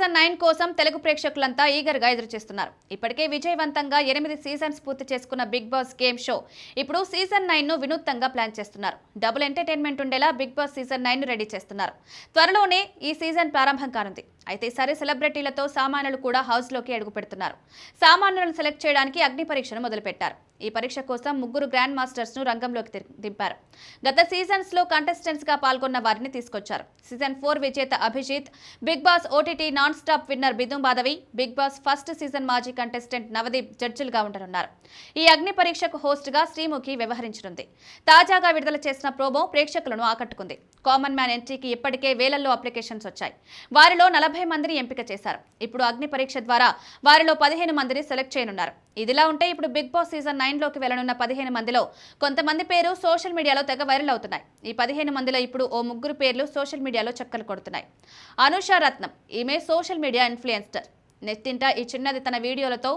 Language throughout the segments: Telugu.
సీజన్ 9 కోసం తెలుగు ప్రేక్షకులంతా ఈగర్గా ఎదురుచూస్తున్నారు. ఇప్పటికే విజయవంతంగా 8 సీజన్స్ పూర్తి చేసుకున్న బిగ్ బాస్ గేమ్ షో ఇప్పుడు సీజన్ 9 ను వినూత్నంగా ప్లాన్ చేస్తున్నారు. డబుల్ ఎంటర్టైన్మెంట్ ఉండేలా బిగ్ బాస్ సీజన్ 9 ను రెడీ చేస్తున్నారు. త్వరలోనే ఈ సీజన్ ప్రారంభం కానుంది. అయితే సరే సెలబ్రిటీలతో సామాన్యులు కూడా హౌస్ లోకి అడుగు పెడుతున్నారు. సామాన్యులను సెలెక్ట్ చేయడానికి అగ్ని పరీక్షను మొదలుపెట్టారు. ఈ పరీక్ష కోసం 3 గ్రాండ్ మాస్టర్స్ ను రంగంలోకి దింపారు. గత సీజన్స్ లో కంటెస్టెంట్స్ గా పాల్గొన్న వారిని తీసుకొచ్చారు. సీజన్ 4 విజేత Abhijeet, big boss OTT non stop winner Bindu Madhavi, big boss first season మాజీ కంటెస్టెంట్ నవదీప్ జడ్జిలుగా ఉండనున్నారు. ఈ అగ్ని పరీక్షకు హోస్ట్ గా శ్రీముఖి వ్యవహరించనుంది. తాజాగా విడుదల చేసిన ప్రోమో ప్రేక్షకులను ఆకట్టుకుంది. కామన్ మ్యాన్ ఎంట్రీకి ఇప్పటికే వేలల్లో అప్లికేషన్స్ వచ్చాయి. వారిలో 40 మందిని ఎంపిక చేశారు. ఇప్పుడు అగ్ని పరీక్ష ద్వారా వారిలో 15 మందిని సెలెక్ట్ చేయనున్నారు. ఇదిలా ఉంటే ఇప్పుడు బిగ్ బాస్ సీజన్ 9 లోకి వెళ్లనున్న 15 మందిలో కొంతమంది పేరు సోషల్ మీడియాలో తెగ వైరల్ అవుతున్నాయి. ఈ 15 మందిలో ఇప్పుడు ఓ 3 పేర్లు సోషల్ మీడియాలో చక్కర్లు కొడుతున్నాయి. అనుష రత్నం, ఈమె సోషల్ మీడియా ఇన్ఫ్లుయెన్సర్. నెట్టింట ఈ చిన్నది తన వీడియోలతో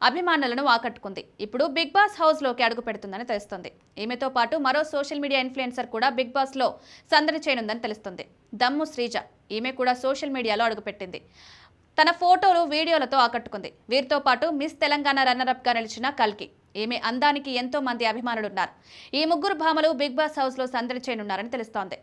అభిమానులను ఆకట్టుకుంది. ఇప్పుడు బిగ్ బాస్ హౌస్ లోకి అడుగు పెడుతుందని తెలుస్తుంది. ఈమెతో పాటు మరో సోషల్ మీడియా ఇన్ఫ్లుయెన్సర్ కూడా బిగ్ బాస్ లో సందడి చేయనుందని తెలుస్తుంది. దమ్ము శ్రీజ, ఈమె కూడా సోషల్ మీడియాలో అడుగుపెట్టింది. తన ఫోటోలు వీడియోలతో ఆకట్టుకుంది. వీరితో పాటు మిస్ తెలంగాణ రన్నరప్ గా నిలిచిన కల్కి, ఈమె అందానికి ఎంతో మంది అభిమానులున్నారు. ఈ 3 భామలు బిగ్ బాస్ హౌస్ లో సందడి చేయనున్నారని తెలుస్తోంది.